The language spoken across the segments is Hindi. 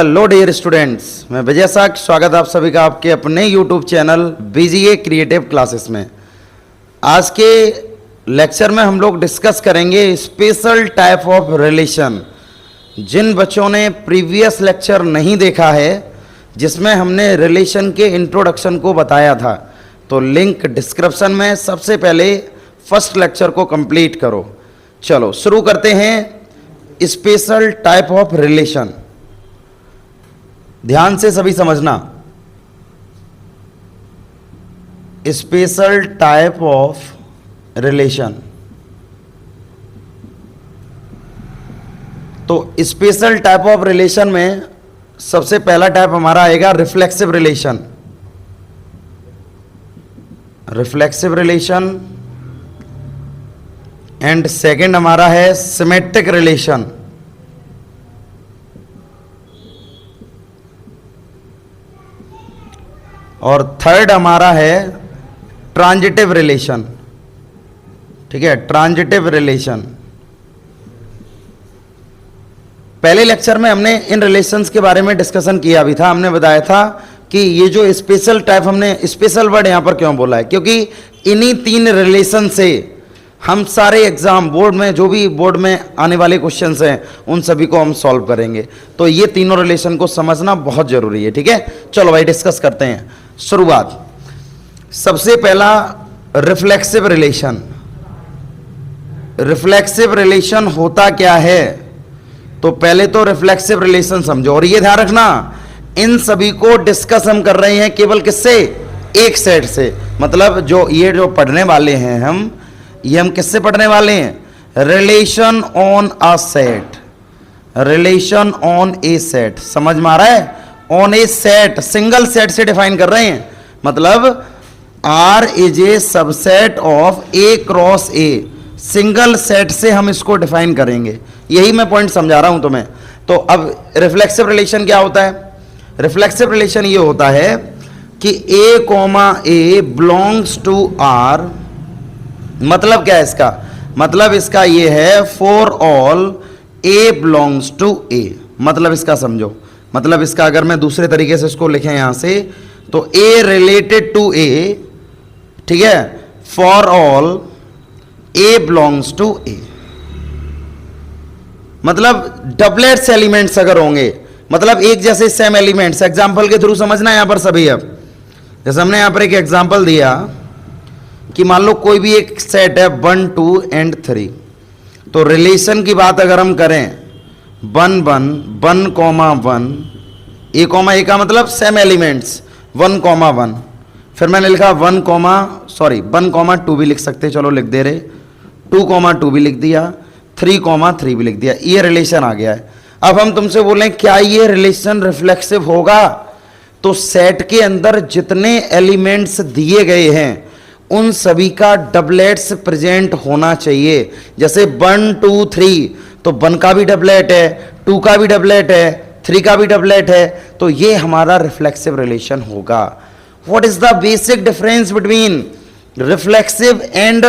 हेलो डियर स्टूडेंट्स, मैं विजय साख स्वागत आप सभी का आपके अपने YouTube channel BGA creative classes में। आज के लेक्चर में हम लोग डिस्कस करेंगे स्पेशल टाइप ऑफ रिलेशन। जिन बच्चों ने प्रीवियस लेक्चर नहीं देखा है जिसमें हमने रिलेशन के इंट्रोडक्शन को बताया था, तो लिंक डिस्क्रिप्शन में, सबसे पहले फर्स्ट लेक्चर को कंप्लीट करो। चलो शुरू करते हैं। स्पेशल टाइप ऑफ रिलेशन, ध्यान से सभी समझना। स्पेशल टाइप ऑफ रिलेशन, तो स्पेशल टाइप ऑफ रिलेशन में सबसे पहला टाइप हमारा आएगा reflexive relation. Reflexive relation and second हमारा है सिमेट्रिक रिलेशन। और थर्ड हमारा है ट्रांजिटिव रिलेशन। ठीक है, ट्रांजिटिव रिलेशन। पहले लेक्चर में हमने इन रिलेशंस के बारे में डिस्कशन किया भी था। हमने बताया था कि ये जो स्पेशल टाइप, हमने स्पेशल वर्ड यहां पर क्यों बोला है, क्योंकि इन्हीं तीन रिलेशन से हम सारे एग्जाम बोर्ड में, जो भी बोर्ड में आने वाले क्वेश्चंस हैं, उन सभी को हम सॉल्व करेंगे। तो ये तीनों रिलेशन को समझना बहुत जरूरी है। ठीक है, चलो भाई डिस्कस करते हैं। शुरुआत, सबसे पहला रिफ्लेक्सिव रिलेशन। रिफ्लेक्सिव रिलेशन होता क्या है, तो पहले तो रिफ्लेक्सिव रिलेशन समझो। और ये ध्यान रखना, इन सभी को डिस्कस हम कर रहे हैं केवल किससे, एक सेट से। मतलब जो ये जो पढ़ने वाले हैं हम किससे पढ़ने वाले हैं, relation on a set. Relation on a set, समझ में आ रहा है? On a set, single set से डिफाइन कर रहे हैं। मतलब R is a subset of A cross A, single set से हम इसको डिफाइन करेंगे। यही मैं पॉइंट समझा रहा हूं तुम्हें। तो अब रिफ्लेक्सिव रिलेशन क्या होता है? रिफ्लेक्सिव रिलेशन ये होता है कि A comma A belongs to R. मतलब क्या है इसका? मतलब इसका ये है for all A belongs to A. मतलब इसका समझो, मतलब इसका अगर मैं दूसरे तरीके से इसको लिखें यहां से, तो ए रिलेटेड टू ए, ठीक है, for all A belongs to A. मतलब डबलेट्स एलिमेंट्स अगर होंगे, मतलब एक जैसे सेम एलिमेंट्स, एग्जांपल के थ्रू समझना यहां पर सभी। अब जैसे हमने यहां पर एक एग्जांपल दिया कि मान लो कोई भी एक सेट है 1 2 एंड 3, तो रिलेशन की बात अगर हम करें 1 1 1 कॉमा 1, ए कॉमा ए का मतलब सेम एलिमेंट्स 1 कॉमा 1। फिर मैंने लिखा 1 कॉमा 2 भी लिख सकते, चलो लिख दे रहे, 2 कॉमा 2 भी लिख दिया, 3 कॉमा 3 भी लिख दिया। ये रिलेशन आ गया है। अब हम तुमसे बोलें क्या ये रिलेशन रिफ्लेक्सिव होगा, तो सेट के अंदर जितने एलिमेंट्स दिए गए हैं उन सभी का डबलेट्स प्रेजेंट होना चाहिए। जैसे 1 2 3, तो 1 का भी डबलेट है, 2 का भी डबलेट है, 3 का भी डबलेट है, तो ये हमारा रिफ्लेक्सिव रिलेशन होगा। What is the basic difference between reflexive and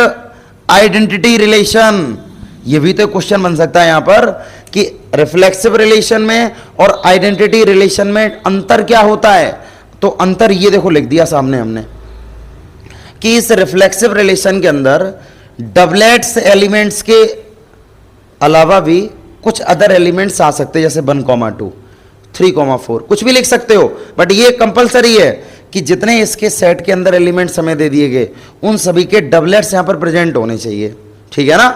identity relation? ये भी तो क्वेश्चन बन सकता है यहां पर कि रिफ्लेक्सिव रिलेशन में और आइडेंटिटी रिलेशन में अंतर क्या होता है। तो अंतर ये देखो लिख दिया सामने हमने कि इस रिफ्लेक्सिव रिलेशन के अंदर डबलेट्स एलिमेंट्स के अलावा भी कुछ अदर एलिमेंट्स आ सकते हैं, जैसे 1 कॉमा 2, 3 कॉमा 4, कुछ भी लिख सकते हो। बट ये कंपलसरी है कि जितने इसके सेट के अंदर एलिमेंट्स हमें दे दिए गए उन सभी के डबलेट्स यहां पर प्रेजेंट होने चाहिए। ठीक है ना?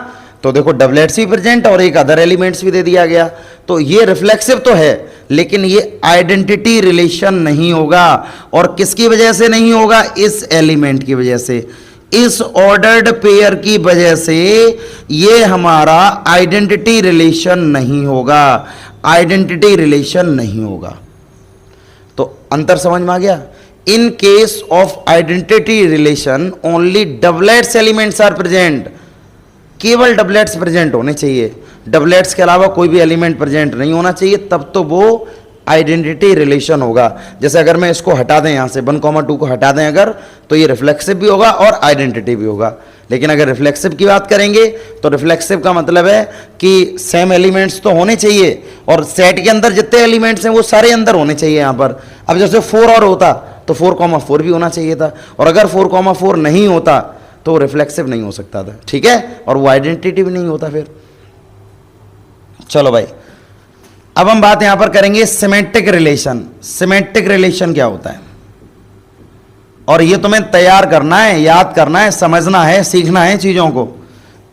तो देखो डबलेट्स भी प्रेजेंट और एक अदर एलिमेंट्स भी दे दिया गया, तो ये रिफ्लेक्सिव तो है, लेकिन ये आइडेंटिटी रिलेशन नहीं होगा। और किसकी वजह से नहीं होगा? इस एलिमेंट की वजह से, इस ऑर्डर्ड पेयर की वजह से ये हमारा आइडेंटिटी रिलेशन नहीं होगा। आइडेंटिटी रिलेशन नहीं होगा। तो अंतर समझ में आ गया? In case of identity relation only doublets elements are present. केवल डबलेट्स प्रेजेंट होने चाहिए, डबलेट्स के अलावा कोई भी एलिमेंट प्रेजेंट नहीं होना चाहिए, तब तो वो आइडेंटिटी रिलेशन होगा। जैसे अगर मैं इसको हटा दें यहां से 1 कॉमा 2 को हटा दें अगर, तो ये रिफ्लेक्सिव भी होगा और आइडेंटिटी भी होगा। लेकिन अगर रिफ्लेक्सिव की बात करेंगे तो रिफ्लेक्सिव का मतलब है कि सेम एलिमेंट्स तो होने चाहिए और सेट के अंदर जितने एलिमेंट्स हैं वो सारे अंदर होने चाहिए यहाँ पर। अब जैसे 4 और होता तो 4,4 भी होना चाहिए था, और अगर 4,4 नहीं होता तो रिफ्लेक्सिव नहीं हो सकता था, ठीक है, और वो आइडेंटिटी भी नहीं होता फिर। चलो भाई, अब हम बात यहां पर करेंगे सिमेट्रिक रिलेशन। सिमेट्रिक रिलेशन क्या होता है, और ये तुम्हें तैयार करना है, याद करना है, समझना है, सीखना है चीजों को।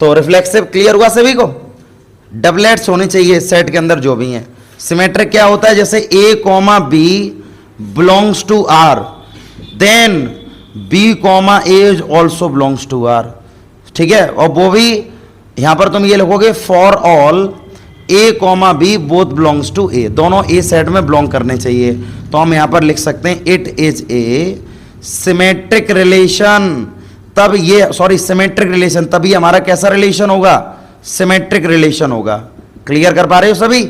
तो रिफ्लेक्सिव क्लियर हुआ सभी को? डबलेट्स होने चाहिए सेट के अंदर जो भी हैं। सिमेट्रिक क्या होता है, जैसे A, B belongs to R, then B, A is also belongs to R, ठीक है, और वो भी यहां पर तुम ये लिखोगे for all A, B both belongs to A, दोनों A सेट में बिलोंग करने चाहिए। तो हम यहां पर लिख सकते हैं it is a symmetric relation. तब ये सिमेट्रिक रिलेशन, तभी हमारा कैसा रिलेशन होगा, सिमेट्रिक रिलेशन होगा। क्लियर कर पा रहे हो सभी?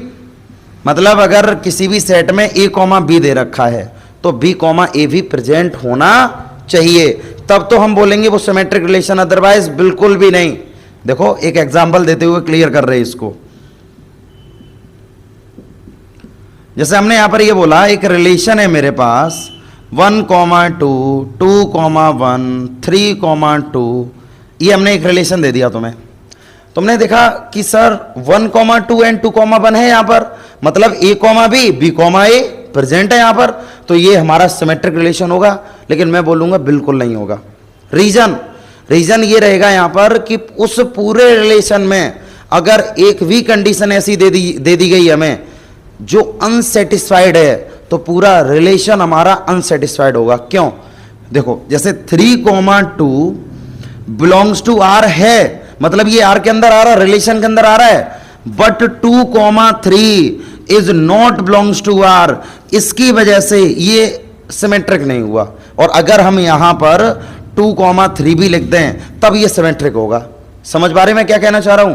मतलब अगर किसी भी सेट में A, B दे रखा है तो B, A भी प्रेजेंट होना चाहिए, तब तो हम बोलेंगे वो सिमेट्रिक रिलेशन, अदरवाइज बिल्कुल भी नहीं। देखो एक एग्जांपल देते हुए क्लियर कर रहे हैं इसको। जैसे हमने यहां पर ये बोला एक रिलेशन है मेरे पास 1, 2, 2, 1, 3, 2, ये हमने एक रिलेशन दे दिया तुम्हें। तुमने देखा कि सर 1, 2 एंड 2, 1 है यहां पर, मतलब A, B, A प्रेजेंट है यहां पर, तो ये हमारा सिमेट्रिक रिलेशन होगा। लेकिन मैं बोलूंगा बिल्कुल नहीं होगा। रीजन ये रहेगा यहां पर कि उस पूरे रिलेशन में अगर एक भी कंडीशन ऐसी दे दी गई हमें जो अनसेटिस्फाइड है, तो पूरा रिलेशन हमारा अनसेटिस्फाइड होगा। क्यों? देखो जैसे 3, 2 बिलोंग्स टू R है, मतलब ये R के अंदर आ रहा है, रिलेशन के अंदर आ रहा है, but 2, 3 is not belongs to R, इसकी वजह से ये सिमेट्रिक नहीं हुआ। और अगर हम यहां पर 2, 3 भी लिखते हैं तब ये सिमेट्रिक होगा। समझ पा रहे मैं क्या कहना चाह रहा हूं?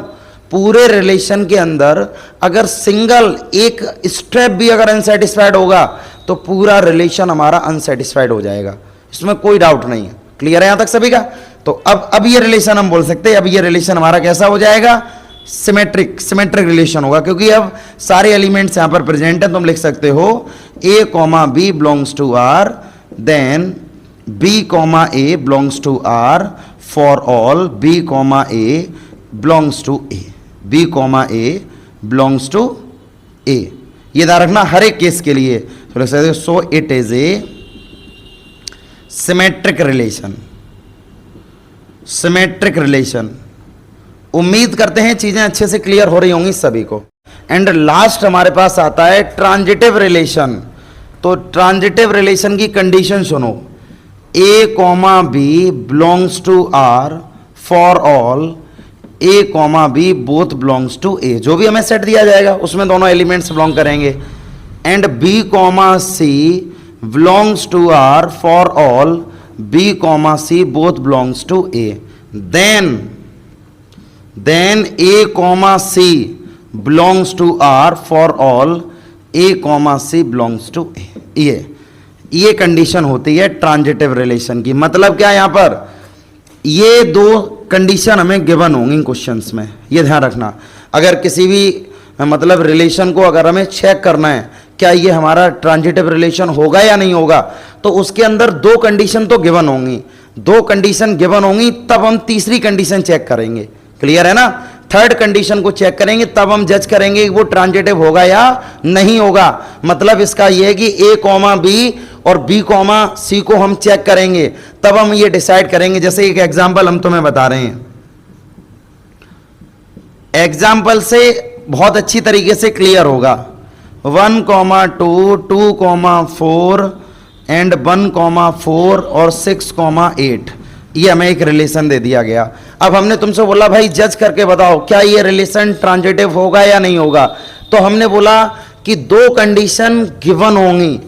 पूरे रिलेशन के अंदर अगर सिंगल एक स्टेप भी अगर अनसेटिस्फाइड होगा तो पूरा रिलेशन हमारा अनसेटिस्फाइड हो जाएगा, इसमें कोई डाउट नहीं है। क्लियर है यहां तक सभी का? तो अब ये रिलेशन हम बोल सकते हैं, अब ये रिलेशन हमारा कैसा हो जाएगा, सिमेट्रिक रिलेशन होगा, क्योंकि अब सारे एलिमेंट्स यहां पर प्रेजेंट है। तुम लिख सकते हो A, B belongs to R, then B, A belongs to R for all B, A belongs to A, B, A belongs to A। ये ध्यान रखना हर एक केस के लिए। So it is a symmetric relation. Symmetric relation, उम्मीद करते हैं चीजें अच्छे से क्लियर हो रही होंगी सभी को। एंड लास्ट हमारे पास आता है ट्रांजिटिव रिलेशन। तो ट्रांजिटिव रिलेशन की कंडीशन सुनो, A, B belongs to R for all A, B both belongs to A। जो भी हमें सेट दिया जाएगा उसमें दोनों एलिमेंट्स बिलोंग करेंगे। And B, C belongs to R for all B, C both belongs to A। Then A, C belongs to R for all A, C belongs to A। ये कंडीशन होती है ट्रांजिटिव रिलेशन की। मतलब क्या, यहां पर ये दो कंडीशन हमें गिवन होंगी क्वेश्चंस में, ये ध्यान रखना। अगर किसी भी मतलब रिलेशन को अगर हमें चेक करना है क्या ये हमारा ट्रांजिटिव रिलेशन होगा या नहीं होगा, तो उसके अंदर दो कंडीशन तो गिवन होंगी, दो कंडीशन गिवन होंगी, तब हम तीसरी कंडीशन चेक करेंगे। क्लियर है ना? थर्ड कंडीशन को चेक करेंगे तब हम जज करेंगे कि वो ट्रांजिटिव होगा या नहीं होगा। मतलब इसका यह है कि A, B और B, C को हम चेक करेंगे, तब हम ये डिसाइड करेंगे। जैसे एक एग्जांपल हम तुम्हें बता रहे हैं, एग्जांपल से बहुत अच्छी तरीके से क्लियर होगा। 1, 2, 2, 4 एंड 1, 4 और 6, 8, ये हमें एक रिलेशन दे दिया गया। अब हमने तुमसे बोला भाई जज करके बताओ क्या ये रिलेशन ट्रांजिटिव होगा या नहीं होगा, तो हमने बोला कि दो कंडीशन गिवन होंगी,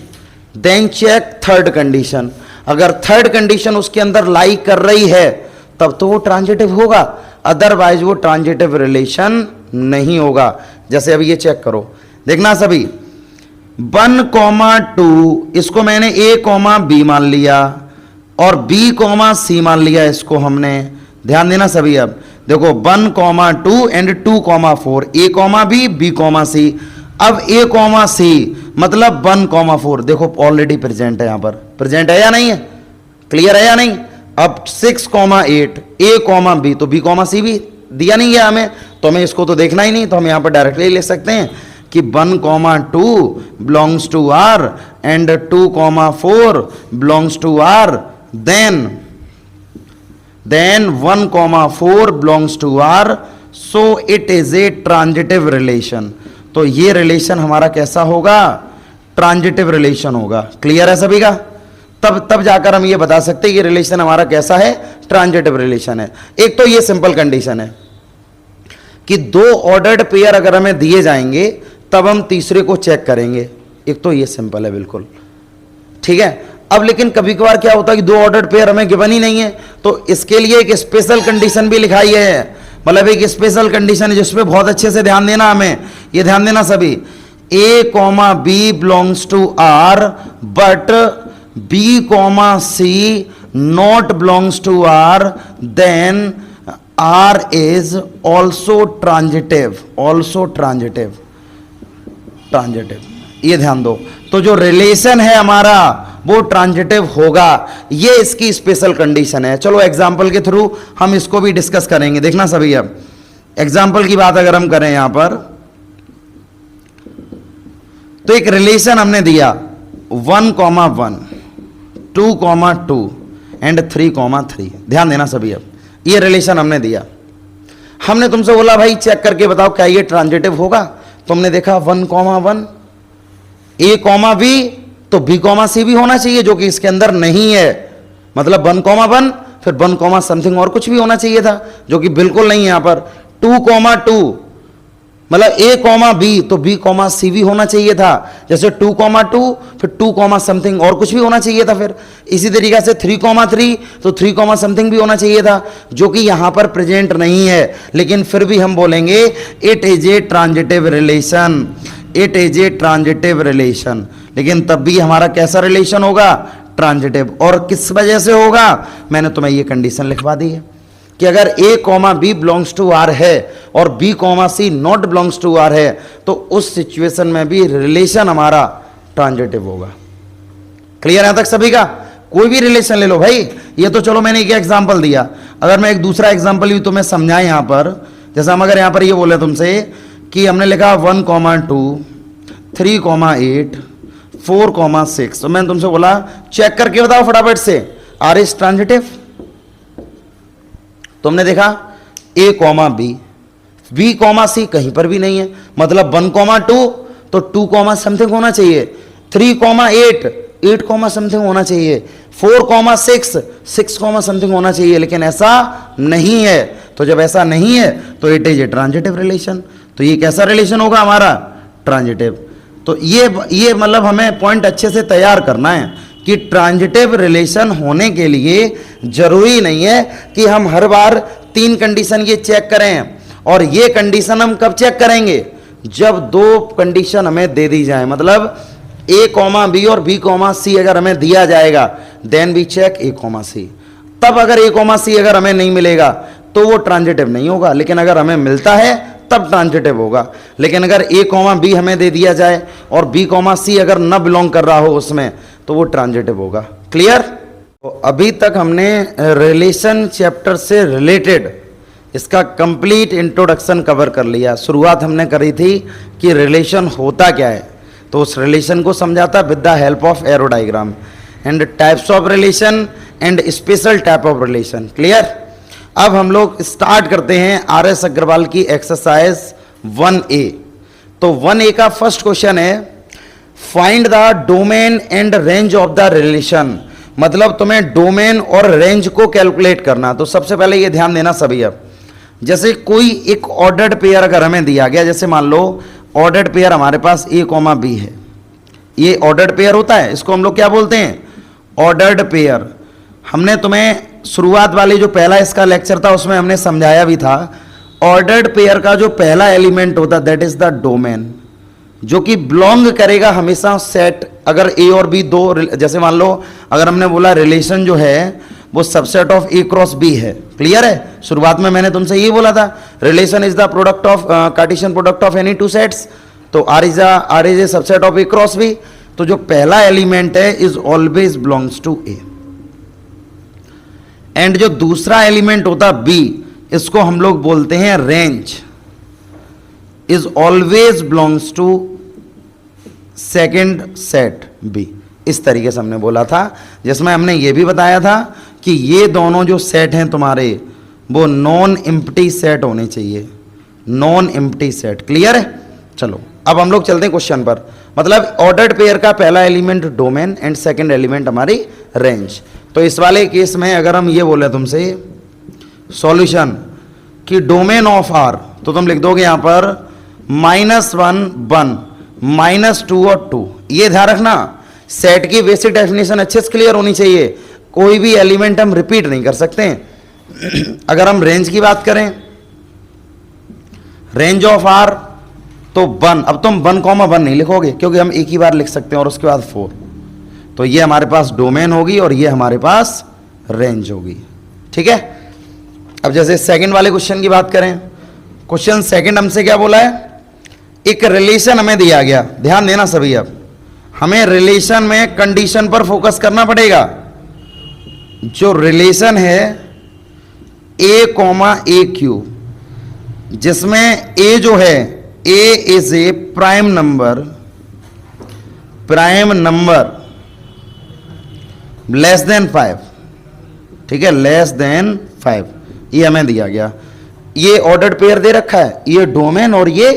देन चेक थर्ड कंडीशन। अगर थर्ड कंडीशन उसके अंदर लाई कर रही है तब तो वो ट्रांजिटिव होगा, अदरवाइज वो ट्रांजिटिव रिलेशन नहीं होगा। जैसे अभी ये चेक करो, देखना सभी, 1, 2 इसको मैंने A, B मान लिया और B, C मान लिया इसको हमने, ध्यान देना सभी। अब देखो 1, 2 and 2, 4, A comma B, B comma C. अब ए कॉमा सी मतलब 1, 4 देखो ऑलरेडी प्रेजेंट है, यहां पर प्रेजेंट है या नहीं है, क्लियर है या नहीं। अब 6, 8 ए कॉमा बी, तो बी कॉमा सी भी दिया नहीं है हमें, तो हमें इसको तो देखना ही नहीं, तो हम यहां पर डायरेक्टली ले सकते हैं कि 1, 2 belongs to R and 2, 4 belongs to R, then 1, 4 belongs to R, so it is a transitive relation. तो ये रिलेशन हमारा कैसा होगा, ट्रांजिटिव रिलेशन होगा। क्लियर है सभी का। तब जाकर हम ये बता सकते हैं ये रिलेशन हमारा कैसा है, ट्रांजिटिव रिलेशन है। एक तो ये सिंपल कंडीशन है कि 2 ऑर्डर्ड पेयर अगर हमें दिए जाएंगे तब हम तीसरे को चेक करेंगे। एक तो ये सिंपल है बिल्कुल, ठीक है। अब लेकिन कभी कभार क्या होता है कि 2 ऑर्डर्ड पेयर हमें गिवन ही नहीं है, तो इसके लिए एक स्पेशल कंडीशन भी लिखाई है, मतलब एक स्पेशल कंडीशन है जिसपे बहुत अच्छे से ध्यान देना हमें, ये ध्यान देना सभी। A comma B belongs to R but B comma C not belongs to R, then R is also transitive, also transitive, transitive, ये ध्यान दो। तो जो रिलेशन है हमारा वो ट्रांजिटिव होगा, ये इसकी स्पेशल कंडीशन है। चलो एग्जाम्पल के थ्रू हम इसको भी डिस्कस करेंगे, देखना सभी। अब एग्जाम्पल की बात अगर हम करें यहां पर, तो एक रिलेशन हमने दिया 1, 1, 2, 2 एंड 3, 3। ध्यान देना सभी। अब ये रिलेशन हमने दिया, हमने तुमसे बोला भाई चेक करके बताओ क्या ये ट्रांजिटिव होगा। तुमने देखा 1, 1 ए कॉमा बी, तो बी कॉमा सी भी होना चाहिए, जो कि इसके अंदर नहीं है। मतलब 1, 1 फिर 1, समथिंग और कुछ भी होना चाहिए था, जो कि बिल्कुल नहीं है यहां पर। 2, 2 मतलब ए कॉमा बी, तो बी कॉमा सी भी होना चाहिए था। जैसे 2, 2 फिर 2, समथिंग और कुछ भी होना चाहिए था। फिर इसी तरीके से 3, 3 तो 3, समथिंग भी होना चाहिए था, जो कि यहां पर प्रेजेंट नहीं है। लेकिन फिर भी हम बोलेंगे it is a transitive relation, it is a transitive relation. लेकिन तब भी हमारा कैसा रिलेशन होगा, ट्रांजिटिव। और किस वजह से होगा, मैंने तुम्हें ये कंडीशन लिखवा दी है कि अगर A comma B belongs to R है और B comma C not belongs to R है, तो उस सिचुएशन में भी रिलेशन हमारा ट्रांजिटिव होगा। क्लियर है तक सभी का। कोई भी रिलेशन ले लो भाई, ये तो चलो मैंने एक एग्जांपल दिया, अगर मैं एक दूसरा एग्जांपल भी तुम्हें समझाएं यहां पर, जैसे हम अगर यहां पर ये बोले तुमसे कि हमने लिखा 1, 2 3, 8 4, 6, तो मैंने तुमसे बोला चेक करके बताओ फटाफट से आर इज ट्रांजिटिव। तुमने देखा ए कॉमा बी, बी कॉमा सी कहीं पर भी नहीं है, मतलब 1, 2 तो 2, समथिंग होना चाहिए, 3, 8 8, समथिंग होना चाहिए, 4, 6 समथिंग होना चाहिए, लेकिन ऐसा नहीं है। तो जब ऐसा नहीं है तो it is a transitive relation. तो ये कैसा रिलेशन होगा हमारा, ट्रांजिटिव। तो ये मतलब हमें पॉइंट अच्छे से तैयार करना है कि ट्रांजिटिव रिलेशन होने के लिए जरूरी नहीं है कि हम हर बार 3 कंडीशन ये चेक करें, और ये कंडीशन हम कब चेक करेंगे, जब 2 कंडीशन हमें दे दी जाए। मतलब ए कॉमा बी और बी कॉमा सी अगर हमें दिया जाएगा, then we check A comma C. तब अगर ए कॉमा सी अगर हमें नहीं मिलेगा तो वो ट्रांजिटिव नहीं होगा, लेकिन अगर हमें मिलता है तब ट्रांजिटिव होगा। लेकिन अगर ए कॉमा बी हमें दे दिया जाए और बी कॉमा सी अगर न बिलोंग कर रहा हो उसमें, तो वो ट्रांजिटिव होगा। क्लियर। तो अभी तक हमने रिलेशन चैप्टर से रिलेटेड इसका कंप्लीट इंट्रोडक्शन कवर कर लिया। शुरुआत हमने करी थी कि रिलेशन होता क्या है, तो उस रिलेशन को समझा था with the help of arrow diagram and types of relation and special type of relation. Clear. अब हम लोग स्टार्ट करते हैं RS अग्रवाल की एक्सरसाइज 1A। तो 1A का फर्स्ट क्वेश्चन है find the domain and range of the relation. मतलब तुम्हें डोमेन और रेंज को कैलकुलेट करना। तो सबसे पहले ये ध्यान देना सभी। अब जैसे कोई एक ऑर्डर्ड पेयर अगर हमें दिया गया, जैसे मान लो ऑर्डर्ड पेयर हमारे पास A, B है, ये ऑर्डर्ड पेयर होता है, इसको हम लोग क्या बोलते हैं, ऑर्डर्ड पेयर। हमने तुम्हें शुरुआत वाली जो पहला इसका लेक्चर था उसमें हमने समझाया भी था, ऑर्डर्ड पेयर का जो पहला एलिमेंट होता है दैट इज द डोमेन, जो कि बिलोंग करेगा हमेशा सेट। अगर ए और बी दो, जैसे मान लो अगर हमने बोला रिलेशन जो है, वो subset of A cross B है। क्लियर है? शुरुआत में मैंने तुमसे ये बोला था, relation is the product of cartesian product of any two sets, तो R is a subset of A cross B. तो जो पहला एलिमेंट है is always belongs to A, and जो दूसरा एलिमेंट होता बी, इसको हम लोग बोलते हैं range, is always belongs to second set B. इस तरीके से हमने बोला था, जिसमें हमने ये भी बताया था कि ये दोनों जो सेट हैं तुम्हारे वो नॉन एम्प्टी सेट होने चाहिए, नॉन एम्प्टी सेट। क्लियर है? चलो अब हम लोग चलते हैं क्वेश्चन पर। मतलब ऑर्डर्ड पेयर का पहला element domain and second element हमारी रेंज। तो इस वाले केस में अगर हम ये बोले तुमसे सॉल्यूशन कि डोमेन ऑफ आर, तो तुम लिख दोगे यहां पर -1 1 -2 और 2। ये ध्यान रखना, सेट की बेसिक डेफिनेशन अच्छे से क्लियर होनी चाहिए, कोई भी एलिमेंट हम रिपीट नहीं कर सकते हैं। अगर हम रेंज की बात करें, रेंज ऑफ आर तो 1, अब तुम 1,1 नहीं लिखोगे क्योंकि हम एक ही बार लिख सकते हैं और उसके बाद 4, तो ये हमारे पास डोमेन होगी और ये हमारे पास रेंज होगी। ठीक है? अब जैसे सेकंड वाले क्वेश्चन की बात करें, क्वेश्चन सेकंड हमसे क्या बोला है, एक रिलेशन हमें दिया गया, ध्यान देना सभी। अब हमें रिलेशन में कंडीशन पर फोकस करना पड़ेगा। जो रिलेशन है A, Q, जिसमें A जो है A is a prime number less than 5। ठीक है? लेस देन 5, ये हमें दिया गया। ये ऑर्डर्ड पेयर दे रखा है, ये डोमेन और ये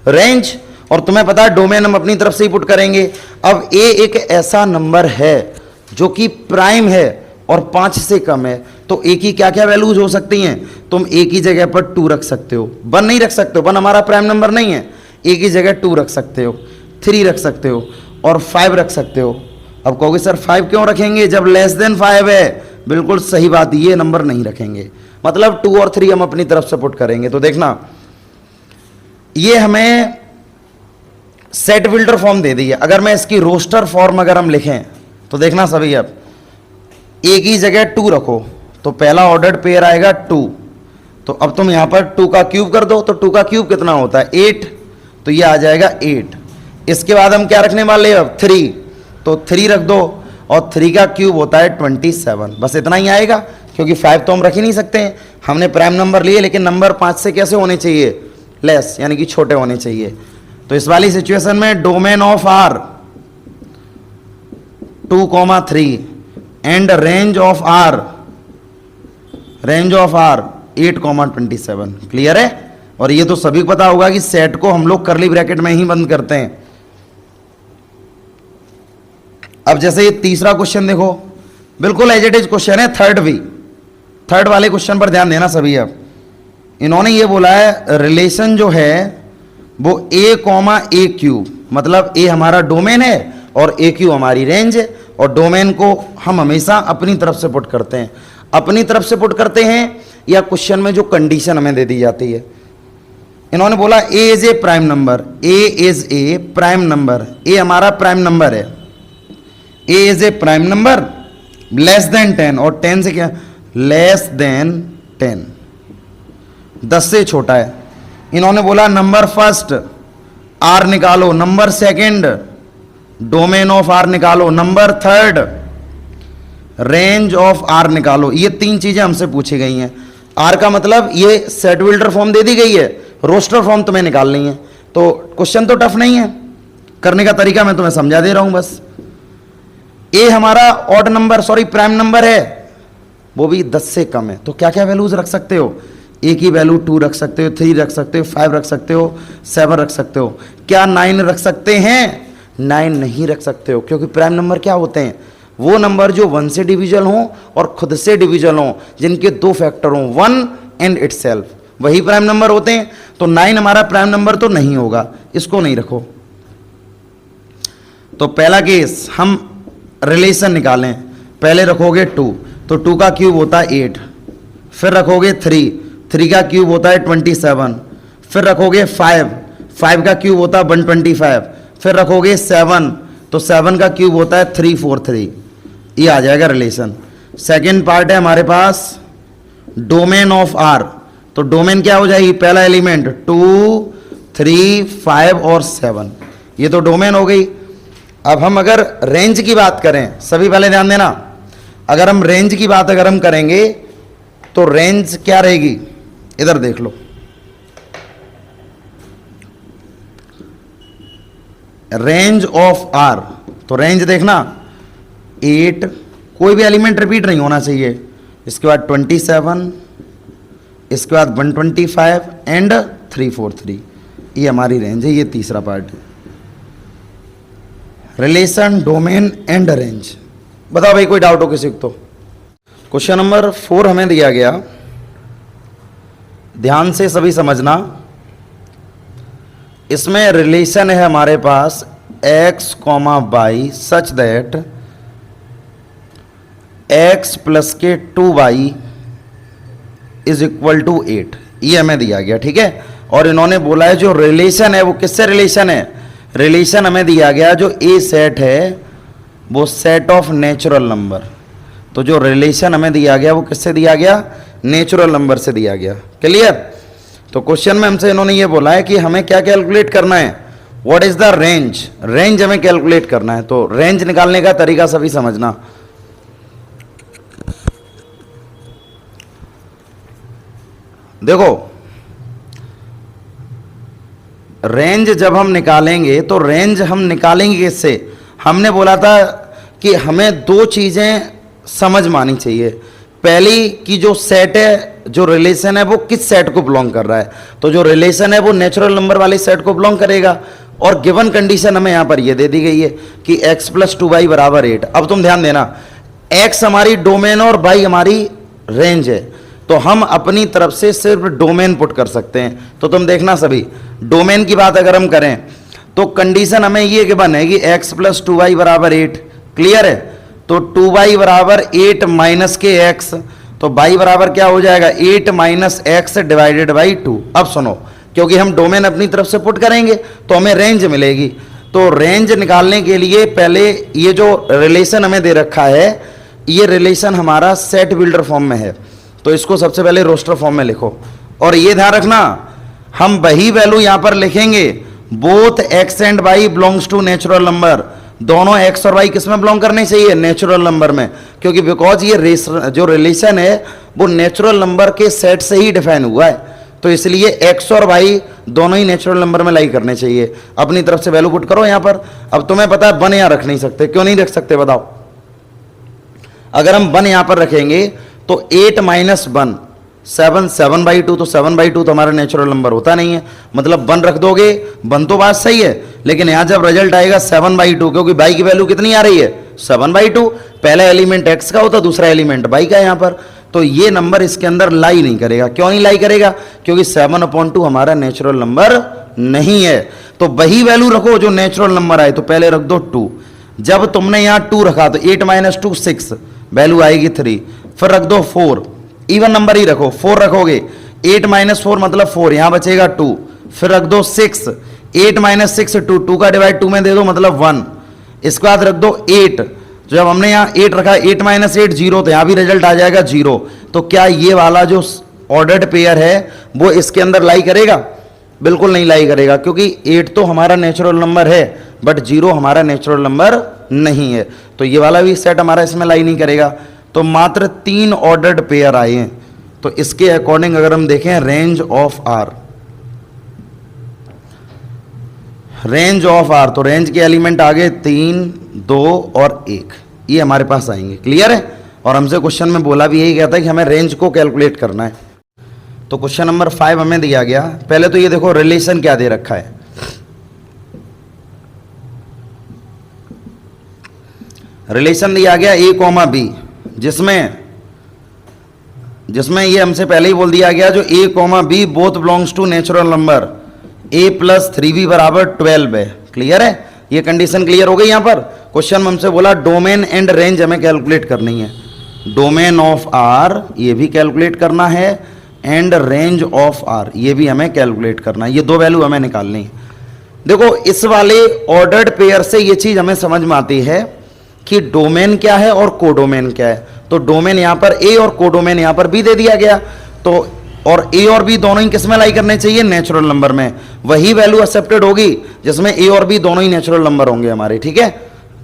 रेंज, और तुम्हें पता है डोमेन हम अपनी तरफ से ही पुट करेंगे। अब A एक ऐसा नंबर है जो कि प्राइम है और 5 से कम है, तो A की क्या क्या वैल्यूज हो सकती हैं? तुम A की जगह पर 2 रख सकते हो, 1 नहीं रख सकते हो, 1 हमारा प्राइम नंबर नहीं है। A की जगह 2 रख सकते हो, 3 रख सकते हो और 5 रख सकते हो। अब कहोगे सर 5 क्यों रखेंगे जब लेस देन 5 है? बिल्कुल सही बात, ये नंबर नहीं रखेंगे, मतलब 2 और 3 हम अपनी तरफ से पुट करेंगे। तो देखना, ये हमें सेट बिल्डर फॉर्म दे दी है। अगर मैं इसकी रोस्टर फॉर्म अगर हम लिखें तो देखना सभी, अब A की जगह 2 रखो तो पहला ऑर्डर्ड पेयर आएगा 2, तो अब तुम यहां पर 2 का क्यूब कर दो, तो 2 का क्यूब कितना होता है? 8, तो ये आ जाएगा 8। इसके बाद हम क्या रखने वाले हैं अब? 3, तो 3 रख दो और 3 का क्यूब होता है 27। बस इतना ही आएगा क्योंकि 5 तो हम रख ही नहीं सकते हैं, हमने प्राइम नंबर लिए, लेकिन नंबर 5 से कैसे होने चाहिए? लेस, यानी कि छोटे होने चाहिए। तो इस वाली सिचुएशन में domain of R 2,3 and range of R 8,27। Clear है? और ये तो सभी को पता होगा कि सेट को हम लोग कर्ली ब्रैकेट में ही बंद करते हैं। अब जैसे ये तीसरा क्वेश्चन देखो, बिल्कुल एज इट इज क्वेश्चन है, थर्ड वाले क्वेश्चन पर ध्यान देना सभी। अब इन्होंने ये बोला है रिलेशन जो है वो A, Q, मतलब A हमारा डोमेन है और AQ हमारी रेंज है, और डोमेन को हम हमेशा अपनी तरफ से पुट करते हैं। अपनी तरफ से पुट करते हैं या क्वेश्चन में जो कंडीशन हमें दे दी जाती है। इन्होंने बोला A is a prime number, A हमारा प्राइम नंबर है, A is a prime number less than 10, और 10 से क्या? लेस देन 10, 10 से छोटा है। इन्होंने बोला नंबर फर्स्ट R निकालो, number second domain of R निकालो, number third range of R निकालो। ये 3 चीजें हमसे पूछी गई हैं। R का मतलब ये सेट बिल्डर फॉर्म दे दी गई है, रोस्टर फॉर्म तुम्हें निकालनी है। तो क्वेश्चन तो टफ नहीं है, करने का तरीका मैं तुम्हें समझा दे रहा हूं बस। A हमारा ऑड नंबर प्राइम नंबर है, वो भी 10 से कम है, तो क्या क्या वैल्यूज रख सकते हो? A की वैल्यू 2 रख सकते हो, 3 रख सकते हो, 5 रख सकते हो, 7 रख सकते हो। क्या 9 रख सकते हैं? 9 नहीं रख सकते हो, क्योंकि प्राइम नंबर क्या होते हैं? वो नंबर जो 1 से डिविजल हो और खुद से डिविजल हो, जिनके 2 फैक्टर हो, 1 एंड इटसेल्फ, वही प्राइम नंबर होते हैं। तो 9 हमारा प्राइम नंबर तो नहीं होगा, इसको नहीं रखो। तो पहला केस हम रिलेशन निकालें, पहले रखोगे 2, तो 2 का क्यूब होता है 8, फिर रखोगे 3 का क्यूब होता है 27, फिर रखोगे 5 का क्यूब होता है 125, फिर रखोगे 7, तो 7 का क्यूब होता है 343। ये आ जाएगा रिलेशन। सेकेंड पार्ट है हमारे पास डोमेन ऑफ आर। तो डोमेन क्या हो जाएगी, पहला एलिमेंट 2, 3, 5 और 7, ये तो डोमेन हो गई। अब हम अगर रेंज की बात करें, सभी पहले ध्यान देना, अगर हम रेंज की बात अगर हम करेंगे तो रेंज क्या रहेगी, इधर देख लो, रेंज ऑफ आर। तो रेंज देखना 8, कोई भी एलिमेंट रिपीट नहीं होना चाहिए, इसके बाद 27, इसके बाद 125 एंड 343, ये हमारी रेंज है। ये तीसरा पार्ट है, रिलेशन, डोमेन एंड रेंज। बताओ भाई कोई डाउट हो किसी को तो। क्वेश्चन नंबर 4 हमें दिया गया, ध्यान से सभी समझना। इसमें रिलेशन है हमारे पास x, y such that x plus के 2y इज इक्वल टू 8, ये हमें दिया गया, ठीक है। और इन्होंने बोला है जो रिलेशन है वो किससे रिलेशन है, रिलेशन हमें दिया गया जो ए सेट है वो सेट ऑफ नेचुरल नंबर। तो जो रिलेशन हमें दिया गया वो किससे दिया गया, नेचुरल नंबर से दिया गया। क्लियर। तो क्वेश्चन में हमसे इन्होंने ये बोला है कि हमें क्या कैलकुलेट करना है, what is the range, range हमें कैलकुलेट करना है। तो रेंज निकालने का तरीका सभी समझना। देखो रेंज जब हम निकालेंगे तो रेंज हम निकालेंगे किससे, हमने बोला था कि हमें दो चीजें समझ में आनी चाहिए। पहली कि जो सेट है, जो रिलेशन है वो किस सेट को बिलोंग कर रहा है। तो जो रिलेशन है वो नेचुरल नंबर वाले सेट को बिलोंग करेगा। और गिवन कंडीशन हमें यहां पर ये दे दी गई है कि x प्लस 2y बराबर 8। अब तुम ध्यान देना, x हमारी डोमेन और y हमारी रेंज है, तो हम अपनी तरफ से सिर्फ डोमेन पुट कर सकते हैं। तो तुम देखना सभी, डोमेन की बात अगर हम करें तो कंडीशन हमें ये गिवन है कि x प्लस 2y बराबर 8। क्लियर है। तो 2y बराबर 8 माइनस के x, तो y बराबर क्या हो जाएगा 8 माइनस x डिवाइडेड बाई 2। अब सुनो, क्योंकि हम डोमेन अपनी तरफ से पुट करेंगे तो हमें रेंज मिलेगी। तो रेंज निकालने के लिए पहले ये जो रिलेशन हमें दे रखा है, ये रिलेशन हमारा सेट बिल्डर फॉर्म में है, तो इसको सबसे पहले रोस्टर फॉर्म में लिखो। और ये ध्यान रखना, हम वही वैल्यू यहां पर लिखेंगे, both x and y belongs to natural number. दोनों x और y किस में बिलोंग करने चाहिए, नेचुरल नंबर में, क्योंकि बिकॉज ये जो रिलेशन है वो नेचुरल नंबर के सेट से ही डिफाइन हुआ है, तो इसलिए x और y दोनों ही नेचुरल नंबर में लाई करने चाहिए। अपनी तरफ से वैल्यू पुट करो यहां पर। अब तुम्हें पता है 1 यहां रख नहीं सकते, क्यों नहीं रख सकते बताओ। अगर हम 1 यहां पर रखेंगे तो 8 माइनस 1 7, 7/2, तो 7/2 तो हमारा नेचुरल नंबर होता नहीं है, मतलब 1 रख दोगे, 1 तो बात सही है, लेकिन यहां जब रिजल्ट आएगा 7/2, क्योंकि y की वैल्यू कितनी आ रही है 7/2, पहला एलिमेंट x का होता, दूसरा एलिमेंट y का यहां पर, तो ये नंबर इसके अंदर लाई नहीं करेगा। क्यों नहीं लाई करेगा, क्योंकि 7/2 हमारा नेचुरल नंबर नहीं है। तो वही वैल्यू रखो जो नेचुरल नंबर आए, तो पहले रख दो 2। जब तुमने यहां 2 रखा तो 8 माइनस 2 6, वैल्यू आएगी 3। फिर रख दो 4, इवन नंबर ही रखो, 4 रखोगे, 8 माइनस 4 मतलब 4, यहां बचेगा 2। फिर रख दो 6, 8 माइनस 6 2 का डिवाइड 2 में दे दो मतलब 1। इसके बाद रख दो 8, जब हमने यहाँ 8 रखा, 8 माइनस 8 0, तो यहाँ भी रिजल्ट आ जाएगा 0। तो क्या ये वाला जो ऑर्डर्ड पेयर है वो इसके अंदर लाई करेगा, बिल्कुल नहीं लाई करेगा, क्योंकि 8 तो हमारा नेचुरल नंबर है बट 0 हमारा नेचुरल नंबर नहीं है, तो ये वाला भी सेट हमारा इसमें लाई नहीं करेगा। तो मात्र 3 ऑर्डर्ड पेयर आए हैं। तो इसके अकॉर्डिंग अगर हम देखें range of R, range of R, तो रेंज के एलिमेंट आ गए 3, 2 और 1, ये हमारे पास आएंगे। क्लियर है। और हमसे क्वेश्चन में बोला भी यही गया था कि हमें रेंज को कैलकुलेट करना है। तो क्वेश्चन नंबर 5 हमें दिया गया, पहले तो ये देखो रिलेशन क्या दे रखा है, रिलेशन दिया गया a, b, जिसमें ये हमसे पहले ही बोल दिया गया जो a, b both belongs to natural number, a plus 3b बराबर 12 है। क्लियर है, ये कंडीशन क्लियर हो गई। यहां पर क्वेश्चन में हमसे बोला डोमेन एंड रेंज हमें कैलकुलेट करनी है, डोमेन ऑफ आर ये भी कैलकुलेट करना है एंड रेंज ऑफ आर ये भी हमें कैलकुलेट करना है, ये दो वैल्यू हमें निकालनी है। देखो इस वाले ऑर्डर्ड पेयर से ये चीज हमें समझ में आती है कि डोमेन क्या है और कोडोमेन क्या है। तो डोमेन यहां पर ए और कोडोमेन यहां पर बी दे दिया गया। तो और ए और बी दोनों ही किस में लाई करने चाहिए, नेचुरल नंबर में। वही वैल्यू एक्सेप्टेड होगी जिसमें ए और बी दोनों ही नेचुरल नंबर होंगे हमारे, ठीक है।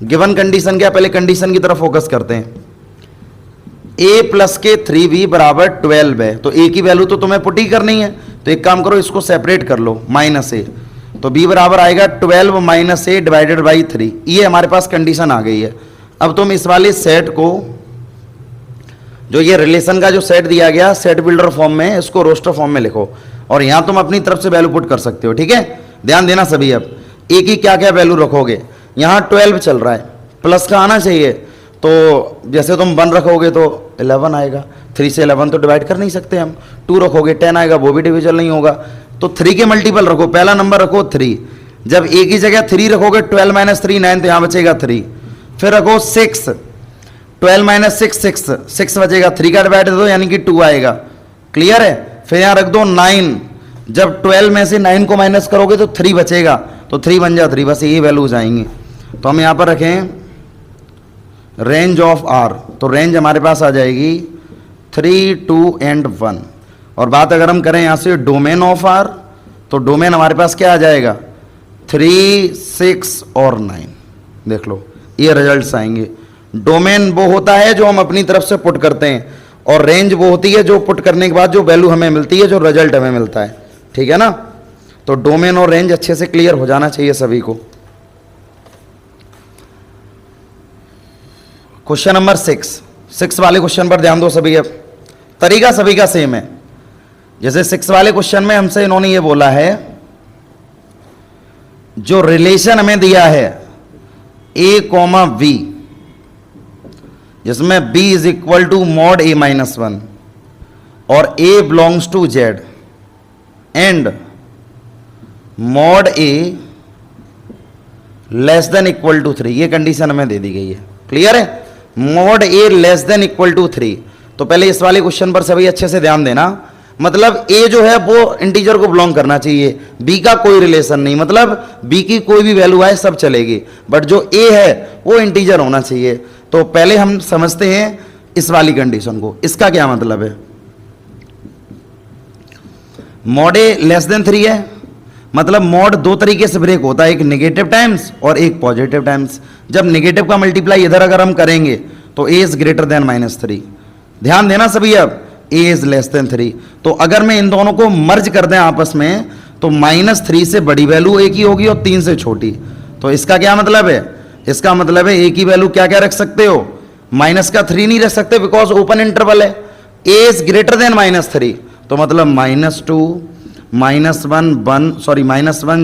गिवन कंडीशन क्या, पहले कंडीशन की तरफ फोकस करते हैं। ए प्लस के 3b बराबर 12 है, तो ए की वैल्यू तो तुम्हें पुट ही करनी है। तो एक काम करो, इसको सेपरेट कर लो, माइनस ए, तो b बराबर आएगा 12 माइनस ए डिवाइडेड बाई 3। ये हमारे पास कंडीशन आ गई है। अब तुम इस वाले सेट को, जो ये रिलेशन का जो सेट दिया गया सेट बिल्डर फॉर्म में, इसको रोस्टर फॉर्म में लिखो और यहां तुम अपनी तरफ से वैल्यू पुट कर सकते हो, ठीक है। ध्यान देना सभी। अब ए की क्या क्या वैल्यू रखोगे, यहां 12 चल रहा है, प्लस का आना चाहिए, तो जैसे तुम 1 रखोगे तो 11 आएगा, 3 से 11 तो डिवाइड कर नहीं सकते हम। 2 रखोगे 10 आएगा, वो भी डिविजन नहीं होगा। तो 3 के मल्टीपल रखो, पहला नंबर रखो 3। जब ए की जगह 3 रखोगे 12 माइनस 3 9, तो यहां बचेगा 3। फिर रखो 6, 12 माइनस 6 6 बचेगा, 3 का डिवाइड दे दो यानी कि 2 आएगा, क्लियर है। फिर यहां रख दो 9, जब 12 में से 9 को माइनस करोगे तो 3 बचेगा, तो 3 बन जा 3, बस यही वैल्यूज आएंगी। तो हम यहां पर रखें रेंज ऑफ आर, तो रेंज हमारे पास आ जाएगी 3, 2 एंड 1। और बात अगर हम करें यहां से डोमेन ऑफ आर, तो डोमेन हमारे पास क्या आ जाएगा 3, 6 और 9। देख लो ये रिजल्ट्स आएंगे। डोमेन वो होता है जो हम अपनी तरफ से पुट करते हैं, और रेंज वो होती है जो पुट करने के बाद जो वैल्यू हमें मिलती है, जो रिजल्ट हमें मिलता है, ठीक है ना। तो डोमेन और रेंज अच्छे से क्लियर हो जाना चाहिए सभी को। क्वेश्चन नंबर 6 वाले क्वेश्चन पर ध्यान दो सभी। अब तरीका सभी का सेम है। जैसे 6 वाले क्वेश्चन में हमसे इन्होंने ये बोला है, जो रिलेशन हमें दिया है a कॉमा b, जिसमें b is equal to mod a minus 1 और a belongs to z and mod a less than equal to 3, ये कंडीशन हमें दे दी गई है, क्लियर है। Mod a less than equal to 3, तो पहले इस वाले क्वेश्चन पर सभी अच्छे से ध्यान देना। मतलब a जो है वो इंटीजर को बिलोंग करना चाहिए, b का कोई रिलेशन नहीं, मतलब b की कोई भी वैल्यू आए सब चलेगी, बट जो a है वो इंटीजर होना चाहिए। तो पहले हम समझते हैं इस वाली कंडीशन को। इसका क्या मतलब है, मॉड a लेस देन 3 है, मतलब मॉड दो तरीके से ब्रेक होता है, एक नेगेटिव टाइम्स और एक पॉजिटिव टाइम्स। जब नेगेटिव का मल्टीप्लाई इधर अगर हम करेंगे तो a इज ग्रेटर देन -3। ध्यान देना सभी। अब a इज लेस देन 3, तो अगर मैं इन दोनों को मर्ज कर दें आपस में, तो -3 से बड़ी वैल्यू a की होगी और 3 से छोटी। तो इसका क्या मतलब है, इसका मतलब है a की वैल्यू क्या क्या रख सकते हो, माइनस का 3 नहीं रख सकते, बिकॉज ओपन इंटरवल है। a इज ग्रेटर देन -3, तो मतलब -2 -1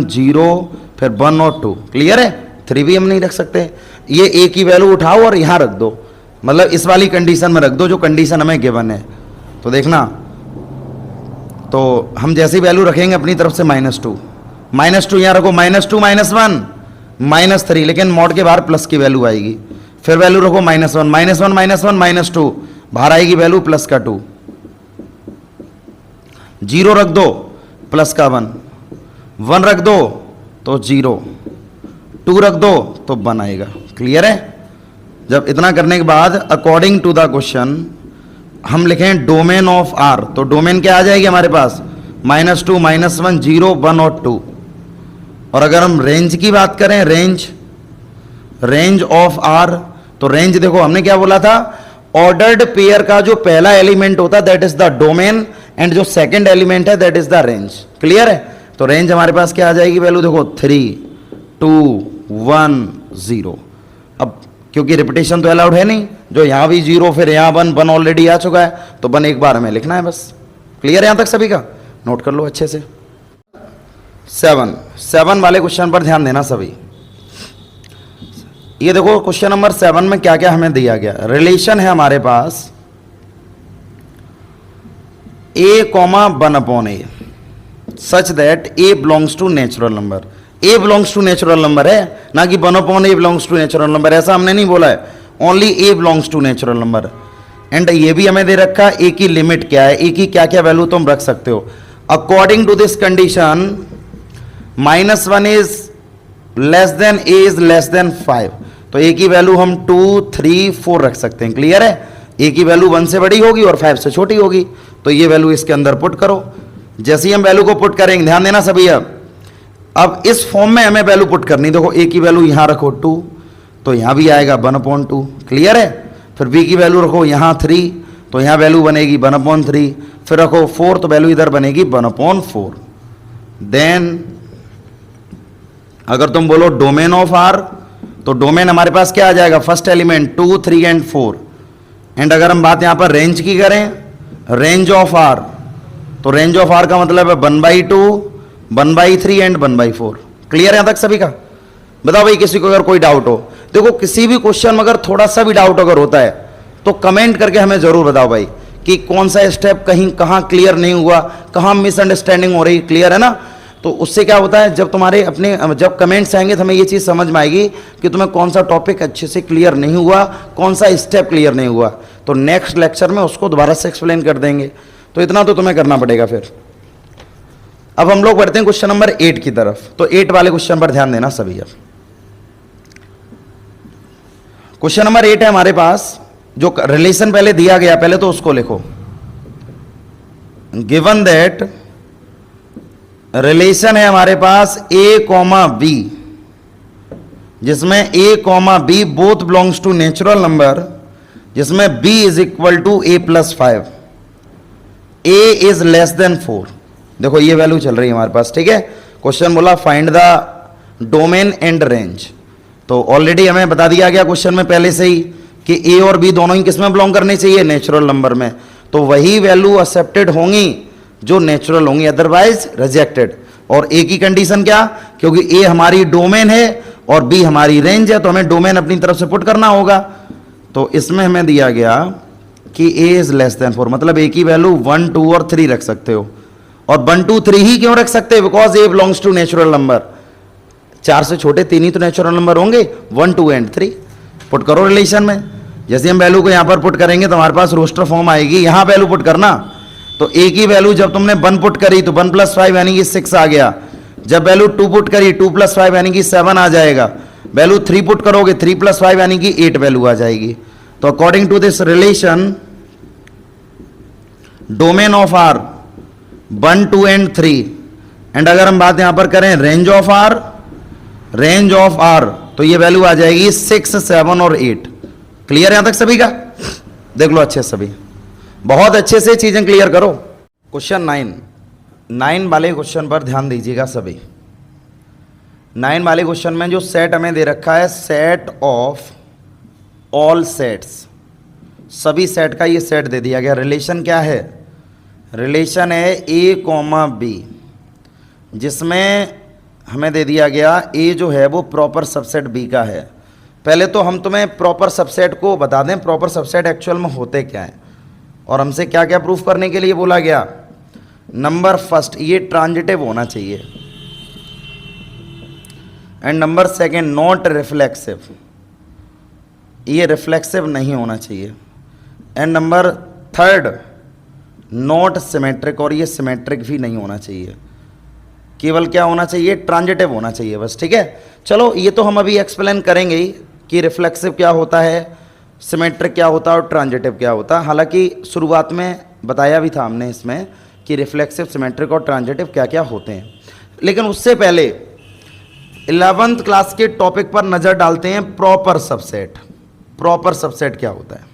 0, फिर 1 और 2, क्लियर है। 3 भी हम नहीं रख सकते। ये a की वैल्यू उठाओ और यहां रख दो, मतलब इस वाली कंडीशन में रख दो जो कंडीशन हमें गिवन है। तो देखना, तो हम जैसी वैल्यू रखेंगे अपनी तरफ से -2 यहां रखो, -2 -1 -3, लेकिन मॉड के बाहर प्लस की वैल्यू आएगी। फिर वैल्यू रखो -1 -2, बाहर आएगी वैल्यू प्लस का 2, 0 रख दो प्लस का 1 रख दो तो 0, 2 रख दो तो 1 आएगा, क्लियर है। जब इतना करने के बाद अकॉर्डिंग टू द क्वेश्चन हम लिखें डोमेन ऑफ आर, तो डोमेन क्या आ जाएगी हमारे पास -2 -1 0 1 और 2। और अगर हम रेंज की बात करें, रेंज ऑफ आर, तो रेंज देखो हमने क्या बोला था, ऑर्डर्ड पेयर का जो पहला एलिमेंट होता है that is the domain, and जो सेकंड एलिमेंट है that is the range, clear है। तो रेंज हमारे पास क्या आ जाएगी वैल्यू, देखो 3 2 1 0। अब क्योंकि रिपीटेशन तो अलाउड है नहीं, जो यहां भी 0 फिर यहां 1 ऑलरेडी आ चुका है, तो 1 एक बार हमें लिखना है बस, क्लियर है यहां तक सभी का, नोट कर लो अच्छे से। 7 वाले क्वेश्चन पर ध्यान देना सभी। ये देखो क्वेश्चन नंबर 7 में क्या क्या हमें दिया गया। रिलेशन है हमारे पास a, 1/a such that a belongs to natural number. a belongs to natural number है, ना कि 1/a belongs to natural number, ऐसा हमने नहीं बोला है, only a belongs to natural number. And ये भी हमें दे रखा है a की लिमिट क्या है, a की क्या क्या वैल्यू तुम रख सकते हो। According to this condition -1 is less than a is less than 5, तो ए की वैल्यू हम 2, 3, 4 रख सकते हैं। क्लियर है? ए की वैल्यू 1 से बड़ी होगी और 5 से छोटी होगी, तो ये वैल्यू इसके अंदर पुट करो। जैसे ही हम वैल्यू को पुट करेंगे, ध्यान देना सभी, अब इस फॉर्म में हमें वैल्यू पुट करनी। देखो ए की वैल्यू यहां रखो 2, तो यहां भी आएगा 1/2। क्लियर है? फिर बी की वैल्यू रखो यहां 3, तो यहां वैल्यू बनेगी 1/3। फिर रखो 4, तो वैल्यू इधर बनेगी 1/4। देन अगर तुम बोलो डोमेन ऑफ आर, तो डोमेन हमारे पास क्या आ जाएगा? First element 2, 3 and 4। एंड अगर हम बात यहां पर रेंज की करें, रेंज ऑफ आर, तो रेंज ऑफ आर का मतलब है 1/2, 1/3 एंड 1/4। क्लियर है यहां तक सभी का? बताओ भाई किसी को अगर कोई डाउट हो। देखो किसी भी क्वेश्चन में अगर थोड़ा सा भी डाउट अगर होता है तो कमेंट करके हमें जरूर बताओ भाई कि कौन सा स्टेप कहीं कहां क्लियर नहीं हुआ, कहां मिसअंडरस्टैंडिंग हो रही। क्लियर है ना? तो उससे क्या होता है, जब तुम्हारे अपने जब कमेंट्स आएंगे तो हमें ये चीज़ समझ में आएगी कि तुम्हें कौन सा टॉपिक अच्छे से क्लियर नहीं हुआ, कौन सा स्टेप क्लियर नहीं हुआ। तो नेक्स्ट लेक्चर में उसको दोबारा से एक्सप्लेन कर देंगे। तो इतना तो तुम्हें करना पड़ेगा। फिर अब हम लोग बढ़ते हैं क्वेश्चन नंबर 8 की तरफ। तो 8 वाले क्वेश्चन पर ध्यान देना सभी। अब क्वेश्चन नंबर 8 है हमारे पास, जो रिलेशन पहले दिया गया, पहले तो उसको लिखो। गिवन दैट रिलेशन है हमारे पास a, b, जिसमें a, b both belongs to natural number, जिसमें b is equal to a+5, a is less than 4। देखो ये वैल्यू चल रही है हमारे पास। ठीक है? क्वेश्चन बोला find the domain and range. तो ऑलरेडी हमें बता दिया गया क्वेश्चन में पहले से ही कि ए और बी दोनों ही किसमें बिलोंग करने चाहिए? नेचुरल नंबर में। तो वही वैल्यू एक्सेप्टेड होंगी जो नेचुरल होंगी, अदरवाइज रिजेक्टेड। और ए की कंडीशन क्या? क्योंकि ए हमारी डोमेन है और बी हमारी रेंज है, तो हमें डोमेन अपनी तरफ से पुट करना होगा। तो इसमें हमें दिया गया कि ए इज लेस देन 4, मतलब ए की वैल्यू 1, 2 और 3 रख सकते हो। और 1, 2, 3 ही क्यों रख सकते हैं? Because A belongs to natural number. 4 से छोटे 3 ही तो नेचुरल नंबर होंगे, 1, 2 एंड 3। पुट करो रिलेशन में। जैसे हम वैल्यू को यहां पर पुट करेंगे तो हमारे पास रोस्टर फॉर्म आएगी, यहां वैल्यू पुट करना। तो ए की वैल्यू जब तुमने 1 पुट करी तो 1 + 5 यानी कि 6 आ गया। जब वैल्यू 2 पुट करी 2 + 5 यानी कि 7 आ जाएगा। वैल्यू 3 पुट करोगे 3 + 5 यानी कि 8 वैल्यू आ जाएगी। तो according to this relation domain of R 1, 2 and 3। And अगर हम बात यहां पर करें रेंज ऑफ आर, तो ये वैल्यू आ जाएगी 6, 7 और 8। क्लियर यहां तक सभी का? देख लो अच्छे सभी, बहुत अच्छे से चीजें क्लियर करो। क्वेश्चन 9 वाले क्वेश्चन पर ध्यान दीजिएगा सभी। 9 वाले क्वेश्चन में जो सेट हमें दे रखा है, सेट ऑफ ऑल सेट्स, सभी सेट का ये सेट दे दिया गया। रिलेशन क्या है? रिलेशन है a, b, जिसमें हमें दे दिया गया a जो है वो प्रॉपर सबसेट b का है। पहले तो हम तुम्हें प्रॉपर सबसेट को बता दें, प्रॉपर सबसेट एक्चुअल में होते क्या हैं और हमसे क्या क्या प्रूफ करने के लिए बोला गया। नंबर फर्स्ट, ये ट्रांजिटिव होना चाहिए। And number second, not reflexive, ये रिफ्लेक्सिव नहीं होना चाहिए। And number third, not symmetric, और ये सिमेट्रिक भी नहीं होना चाहिए। केवल क्या होना चाहिए? ट्रांजिटिव होना चाहिए बस। ठीक है? चलो ये तो हम अभी एक्सप्लेन करेंगे ही कि रिफ्लेक्सिव क्या होता है, सिमेट्रिक क्या होता है और ट्रांजिटिव क्या होता है। हालांकि शुरुआत में बताया भी था हमने इसमें कि रिफ्लेक्सिव, सिमेट्रिक और ट्रांजिटिव क्या क्या होते हैं। लेकिन उससे पहले 11th क्लास के टॉपिक पर नज़र डालते हैं, प्रॉपर सबसेट। प्रॉपर सबसेट क्या होता है?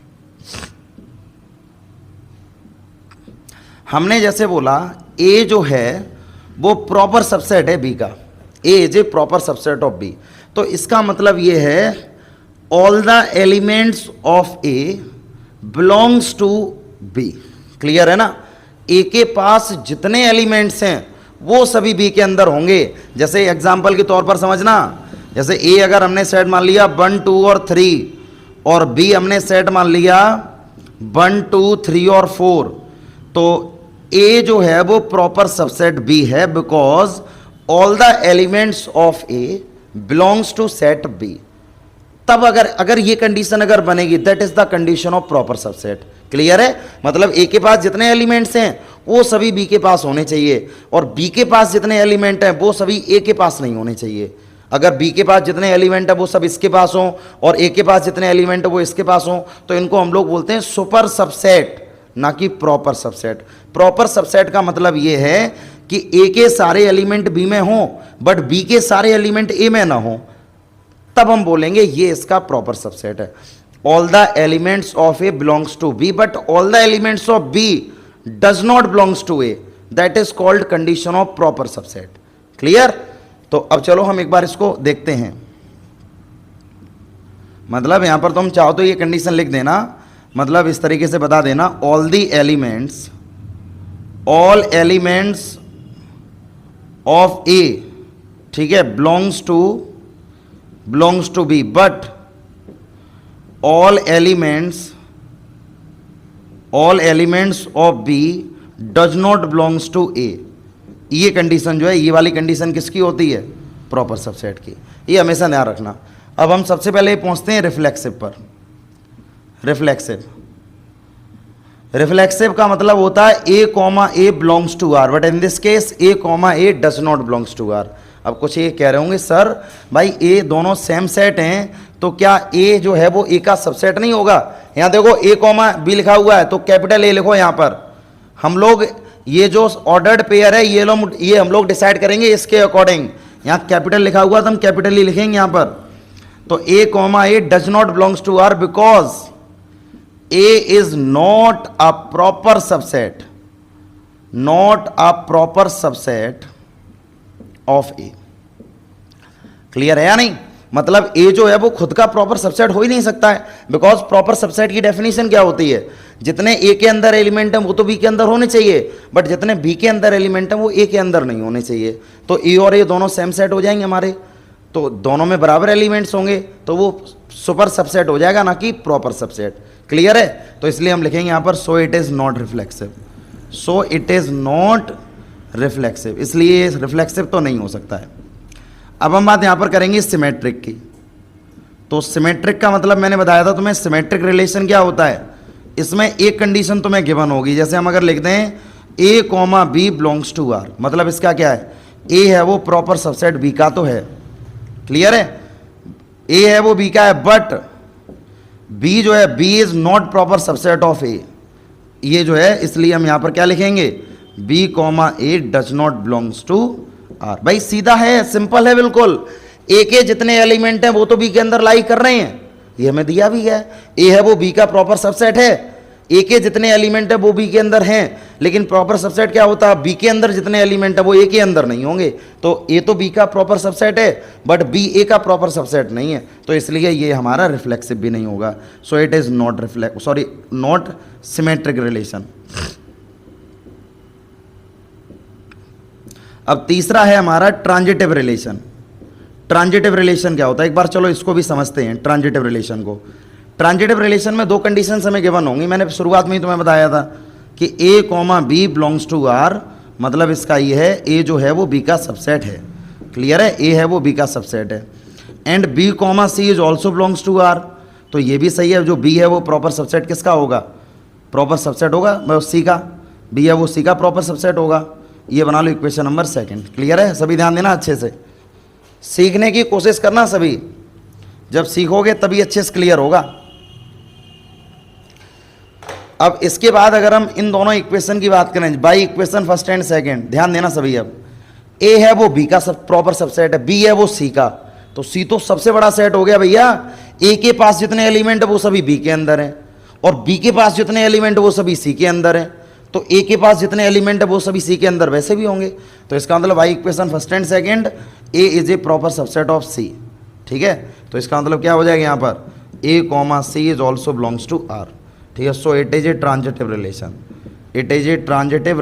हमने जैसे बोला ए जो है वो प्रॉपर सबसेट है बी का, A is a proper subset of B. तो इसका मतलब ये है all the elements of A belongs to B. Clear है ना? ए के पास जितने एलिमेंट्स हैं वो सभी बी के अंदर होंगे। जैसे एग्जाम्पल के तौर पर समझना, जैसे ए अगर हमने सेट मान लिया 1, 2 और 3 और बी हमने सेट मान लिया 1, 2, 3 और 4, तो ए जो है वो प्रॉपर सबसेट बी है because all the elements of A belongs to set B. तब अगर ये कंडीशन अगर बनेगी, that is the condition of proper subset. Clear है? मतलब ए के पास जितने एलिमेंट्स हैं वो सभी बी के पास होने चाहिए और बी के पास जितने एलिमेंट हैं वो सभी ए के पास नहीं होने चाहिए। अगर बी के पास जितने एलिमेंट है वो सब इसके पास हो और ए के पास जितने एलिमेंट है वो इसके पास हो, तो इनको हम लोग बोलते हैं सुपर सबसेट, ना कि प्रॉपर सबसेट। प्रॉपर सबसेट का मतलब ये है कि ए के सारे एलिमेंट बी में हो बट बी के सारे एलिमेंट ए में ना हो, तब हम बोलेंगे ये इसका प्रॉपर सबसेट है। All the elements of A belongs to B but all the elements of B does not belongs to A, that is called condition of proper subset. Clear? तो अब चलो हम एक बार इसको देखते हैं। मतलब यहां पर तुम चाहो तो ये कंडीशन लिख देना, मतलब इस तरीके से बता देना, ऑल एलिमेंट्स ऑफ ए, ठीक है, belongs to B but all elements of B does not belongs to A. ये कंडीशन जो है, ये वाली कंडीशन किसकी होती है? प्रॉपर सबसेट की। ये हमेशा ध्यान रखना। अब हम सबसे पहले पहुंचते हैं रिफ्लेक्सिव पर। रिफ्लेक्सिव का मतलब होता है A comma A belongs to R, but in this case A comma A does not belongs to R. अब कुछ ये कह रहे होंगे सर भाई ए दोनों सेम सेट हैं तो क्या ए जो है वो ए का सबसेट नहीं होगा? यहां देखो ए कॉमा बी लिखा हुआ है तो कैपिटल ए लिखो। यहां पर हम लोग ये जो ऑर्डर्ड पेयर है ये हम लोग डिसाइड करेंगे इसके अकॉर्डिंग। यहां कैपिटल लिखा हुआ तो हम कैपिटल ही लिखेंगे यहां पर। तो A comma A does not belongs to R because A is not a proper subset, of A. Clear है या नहीं? मतलब ए जो है वो खुद का प्रॉपर सबसेट हो ही नहीं सकता है, बिकॉज प्रॉपर सबसेट की डेफिनेशन क्या होती है? जितने ए के अंदर एलिमेंट हैं वो तो बी के अंदर होने चाहिए, बट जितने बी के अंदर एलिमेंट हैं वो ए के अंदर नहीं होने चाहिए। तो ए और ए दोनों सेम सेट हो जाएंगे हमारे, तो दोनों में बराबर एलिमेंट्स होंगे तो वो सुपर सबसेट हो जाएगा, ना कि प्रॉपर सबसेट। क्लियर है? तो इसलिए हम लिखेंगे यहां पर सो इट इज नॉट रिफ्लेक्सिव, इसलिए रिफ्लेक्सिव तो नहीं हो सकता है। अब हम बात यहां पर करेंगे सिमेट्रिक की। तो सिमेट्रिक का मतलब मैंने बताया था तुम्हें, सिमेट्रिक रिलेशन क्या होता है? इसमें एक कंडीशन तुम्हें गिवन होगी। जैसे हम अगर लिखते हैं A comma B belongs to R, मतलब इसका क्या है? ए है वो प्रॉपर सबसेट बी का तो है। क्लियर है? ए है वो बी का है, बट बी जो है B is not proper subset of A. ये जो है इसलिए हम यहां पर क्या लिखेंगे? B comma A does not belongs to R. भाई सीधा है, सिंपल है बिल्कुल। ए के जितने एलिमेंट हैं वो तो बी के अंदर लाई कर रहे हैं, ये हमें दिया भी है। ए है वो बी का प्रॉपर सबसेट है, ए के जितने एलिमेंट है वो बी के अंदर हैं, लेकिन प्रॉपर सबसेट क्या होता है? बी के अंदर जितने एलिमेंट है वो ए के अंदर नहीं होंगे। तो ए तो बी का प्रॉपर सबसेट है बट बी ए का प्रॉपर सबसेट नहीं है, तो इसलिए ये हमारा रिफ्लेक्सिव भी नहीं होगा। सो it is not symmetric relation. अब तीसरा है हमारा ट्रांजिटिव रिलेशन। ट्रांजिटिव रिलेशन क्या होता है? एक बार चलो इसको भी समझते हैं ट्रांजिटिव रिलेशन को। ट्रांजिटिव रिलेशन में दो कंडीशंस हमें गिवन होंगी। मैंने शुरुआत में ही तुम्हें बताया था कि A comma B belongs to R, मतलब इसका ये है ए जो है वो बी का सबसेट है। क्लियर है? ए है वो बी का सबसेट है। And B comma C is also belongs to R, तो ये भी सही है। जो बी है वो प्रॉपर सबसेट किसका होगा? प्रॉपर सबसेट होगा सी का। बी है वो सी का प्रॉपर सबसेट होगा। ये बना लो इक्वेशन नंबर सेकंड। क्लियर है? सभी ध्यान देना, अच्छे से सीखने की कोशिश करना सभी। जब सीखोगे तभी अच्छे से क्लियर होगा। अब इसके बाद अगर हम इन दोनों इक्वेशन की बात करें, by equation first and second, ध्यान देना सभी। अब ए है वो बी का प्रॉपर सबसेट है, बी है वो सी का, तो सी तो सबसे बड़ा सेट हो गया भैया। ए के पास जितने एलिमेंट है वो सभी बी के अंदर हैं और बी के पास जितने एलिमेंट है वो सभी सी के अंदर हैं। तो ए के पास जितने एलिमेंट है वो सभी सी के अंदर वैसे भी होंगे। तो इसका मतलब by equation first and second A is a proper subset of C. ठीक है? तो इसका मतलब क्या हो जाएगा यहाँ पर? A comma C is also belongs to R. ठीक है? So it is a transitive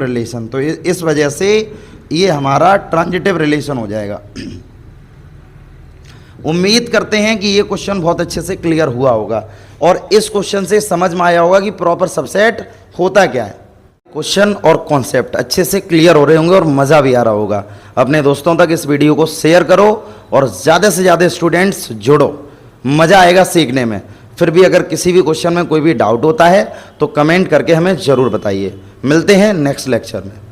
relation. तो इस वजह से ये हमारा ट्रांजिटिव रिलेशन हो जाएगा। उम्मीद करते हैं कि ये क्वेश्चन बहुत अच्छे से क्लियर हुआ होगा और इस क्वेश्चन से समझ में आया होगा कि प्रॉपर सबसेट होता क्या है। क्वेश्चन और कॉन्सेप्ट अच्छे से क्लियर हो रहे होंगे और मज़ा भी आ रहा होगा। अपने दोस्तों तक इस वीडियो को शेयर करो और ज़्यादा से ज़्यादा स्टूडेंट्स जोड़ो, मज़ा आएगा सीखने में। फिर भी अगर किसी भी क्वेश्चन में कोई भी डाउट होता है तो कमेंट करके हमें ज़रूर बताइए। मिलते हैं नेक्स्ट लेक्चर में।